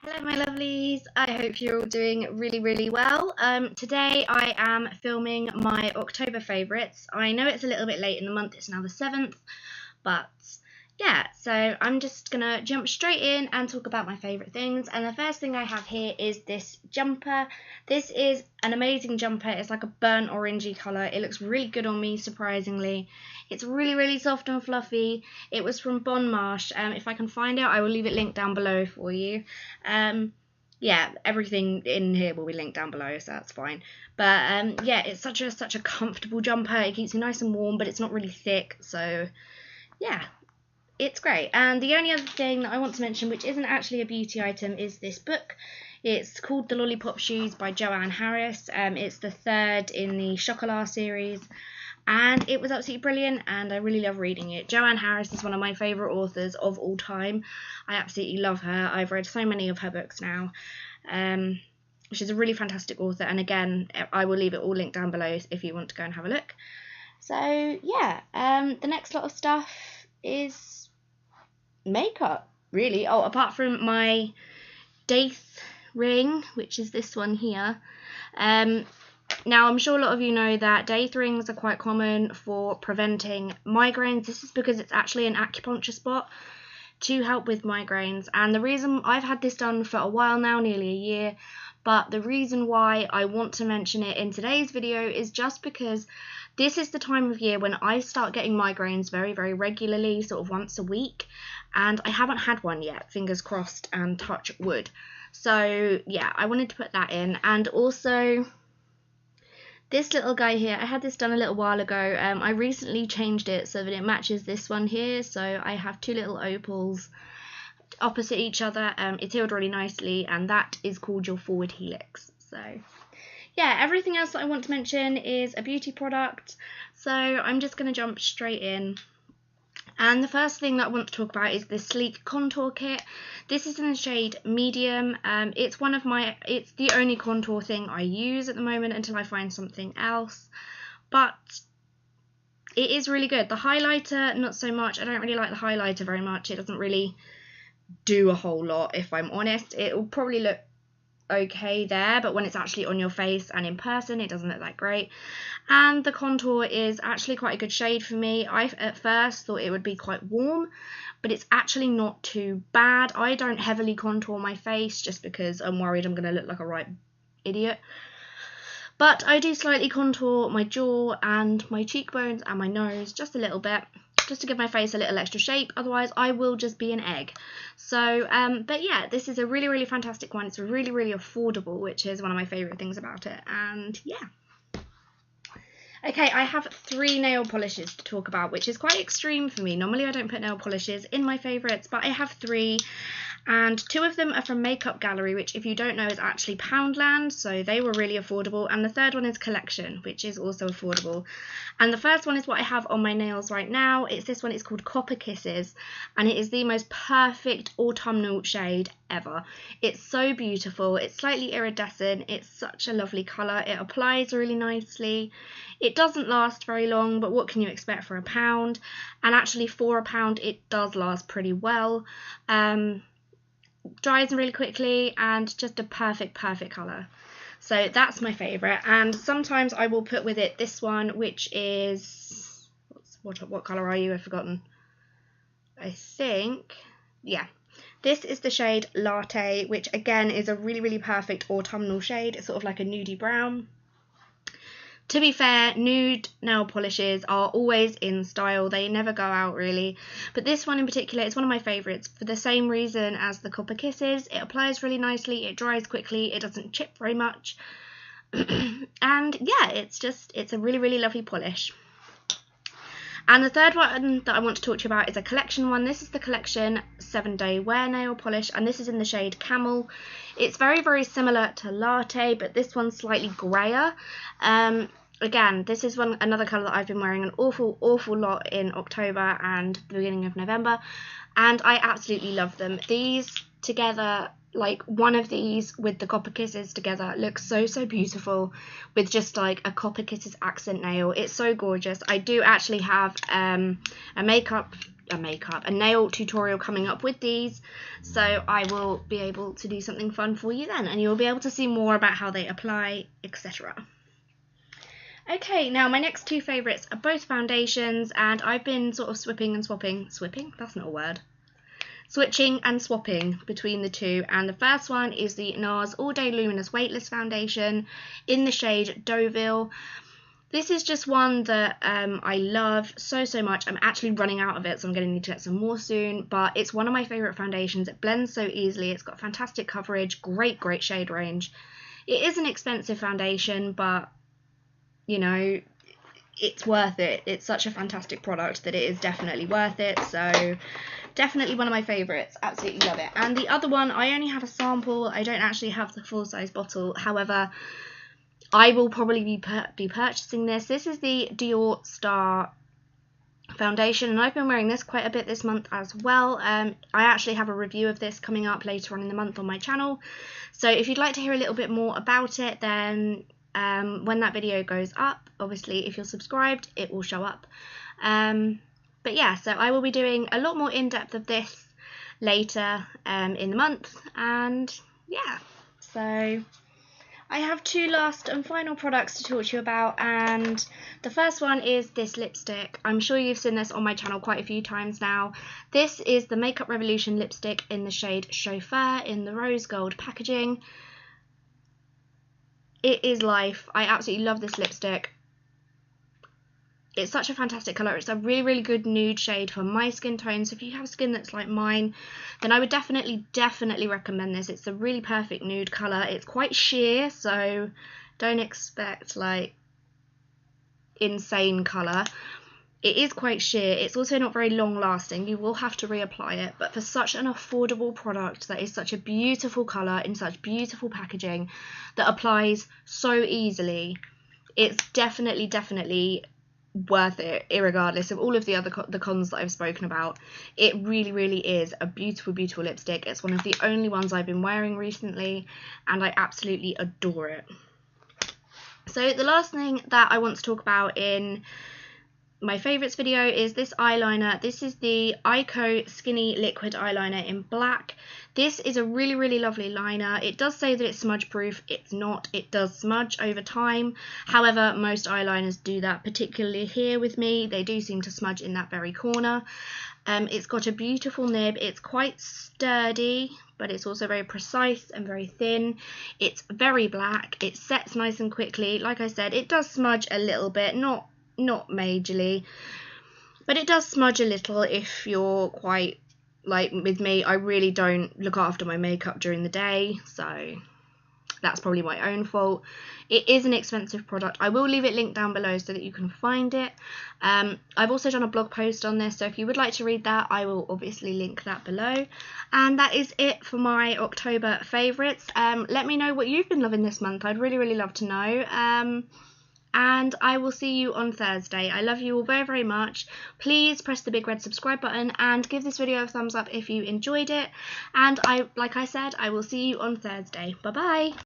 Hello my lovelies, I hope you're all doing really well. Today I am filming my October favourites. I know it's a little bit late in the month, it's now the 7th, but yeah, so I'm just gonna jump straight in and talk about my favourite things. And the first thing I have here is this jumper. This is an amazing jumper. It's like a burnt orangey colour. It looks really good on me, surprisingly. It's really soft and fluffy. It was from Bon Marche. If I can find it, I will leave it linked down below for you. Yeah, everything in here will be linked down below, so that's fine. But yeah, it's such a comfortable jumper. It keeps you nice and warm, but it's not really thick, so yeah. It's great. And the only other thing that I want to mention, which isn't actually a beauty item, is this book. It's called The Lollipop Shoes by Joanne Harris. It's the third in the Chocolat series, and it was absolutely brilliant, and I really love reading it. Joanne Harris is one of my favourite authors of all time. I absolutely love her. I've read so many of her books now. She's a really fantastic author, and again, I will leave it all linked down below if you want to go and have a look. So yeah, the next lot of stuff is makeup, really. Oh, apart from my Daith ring, which is this one here. Now, I'm sure a lot of you know that Daith rings are quite common for preventing migraines. This is because it's actually an acupuncture spot to help with migraines. And the reason I've had this done for a while now, nearly a year, but the reason why I want to mention it in today's video is just because this is the time of year when I start getting migraines very regularly, sort of once a week, and I haven't had one yet, fingers crossed and touch wood. So yeah, I wanted to put that in. And also this little guy here, I had this done a little while ago. I recently changed it so that it matches this one here, so I have two little opals opposite each other. It's healed really nicely, and that is called your forward helix. So yeah, everything else that I want to mention is a beauty product, so I'm just going to jump straight in. And the first thing that I want to talk about is this sleek contour kit. This is in the shade medium. It's the only contour thing I use at the moment until I find something else, but it is really good. The highlighter, not so much. I don't really like the highlighter very much. It doesn't really do a whole lot, if I'm honest. It will probably look okay there, but when it's actually on your face and in person, it doesn't look that great. And the contour is actually quite a good shade for me. I at first thought it would be quite warm, but it's actually not too bad. I don't heavily contour my face just because I'm worried I'm going to look like a right idiot, but I do slightly contour my jaw and my cheekbones and my nose just a little bit, just to give my face a little extra shape. Otherwise I will just be an egg. So but yeah, this is a really fantastic one. It's really affordable, which is one of my favorite things about it. And yeah, okay, I have 3 nail polishes to talk about, which is quite extreme for me. Normally I don't put nail polishes in my favorites, but I have 3, and 2 of them are from Makeup Gallery, which, if you don't know, is actually Poundland, so they were really affordable. And the third one is Collection, which is also affordable. And the first one is what I have on my nails right now. It's this one. It's called Copper Kisses, and it is the most perfect autumnal shade ever. It's so beautiful. It's slightly iridescent. It's such a lovely colour. It applies really nicely. It doesn't last very long, but what can you expect for £1? And actually for £1 it does last pretty well. Dries really quickly, and just a perfect colour. So that's my favourite. And sometimes I will put with it this one, which is, what colour are you? I've forgotten. I think, yeah. This is the shade Latte, which again is a really perfect autumnal shade. It's sort of like a nudie brown. To be fair, nude nail polishes are always in style. They never go out, really. But this one in particular is one of my favourites for the same reason as the Copper Kisses. It applies really nicely, it dries quickly, it doesn't chip very much. And yeah, it's a really lovely polish. And the third one that I want to talk to you about is a Collection one. This is the Collection 7-Day Wear Nail Polish, and this is in the shade Camel. It's very similar to Latte, but this one's slightly grayer. Again, this is another colour that I've been wearing an awful lot in October and the beginning of November, and I absolutely love them. These together, like one of these with the Copper Kisses together, looks so beautiful with just like a Copper Kisses accent nail. It's so gorgeous. I do actually have a makeup a nail tutorial coming up with these, so I will be able to do something fun for you then, and you'll be able to see more about how they apply, etc. Okay, now my next two favourites are both foundations, and I've been sort of switching and swapping between the two, and the first one is the NARS All Day Luminous Weightless Foundation in the shade Deauville. This is just one that I love so much. I'm actually running out of it, so I'm going to need to get some more soon, but it's one of my favourite foundations. It blends so easily, it's got fantastic coverage, great shade range. It is an expensive foundation, but you know, it's worth it. It's such a fantastic product that it is definitely worth it, so definitely one of my favourites. Absolutely love it. And the other one, I only have a sample, I don't actually have the full size bottle, however I will probably be purchasing this. This is the Dior Star foundation, and I've been wearing this quite a bit this month as well. I actually have a review of this coming up later on in the month on my channel, so if you'd like to hear a little bit more about it, then when that video goes up, obviously if you're subscribed it will show up. But yeah, so I will be doing a lot more in-depth of this later in the month, and yeah, so I have two last and final products to talk to you about, and the first one is this lipstick. I'm sure you've seen this on my channel quite a few times now. This is the Makeup Revolution lipstick in the shade Chauffeur in the rose gold packaging. It is life. I absolutely love this lipstick. It's such a fantastic colour. It's a really good nude shade for my skin tone, so if you have skin that's like mine, then I would definitely recommend this. It's a really perfect nude colour. It's quite sheer, so don't expect like insane colour. It is quite sheer. It's also not very long lasting. You will have to reapply it, but for such an affordable product that is such a beautiful colour in such beautiful packaging that applies so easily, it's definitely worth it, irregardless of all of the other cons that I've spoken about. It really is a beautiful lipstick. It's one of the only ones I've been wearing recently, and I absolutely adore it. So the last thing that I want to talk about in my favourites video is this eyeliner. This is the Ico Skinny Liquid Eyeliner in black. This is a really lovely liner. It does say that it's smudge proof. It's not. It does smudge over time. However, most eyeliners do that, particularly here with me. They do seem to smudge in that very corner. It's got a beautiful nib. It's quite sturdy, but it's also very precise and very thin. It's very black. It sets nice and quickly. Like I said, it does smudge a little bit, not majorly, but it does smudge a little if you're quite like with me. I really don't look after my makeup during the day, so that's probably my own fault. It is an expensive product. I will leave it linked down below so that you can find it. I've also done a blog post on this, so if you would like to read that, I will obviously link that below. And that is it for my October favourites. Let me know what you've been loving this month. I'd really love to know. And I will see you on Thursday. I love you all very much. Please press the big red subscribe button and give this video a thumbs up if you enjoyed it. And like I said, I will see you on Thursday. Bye bye.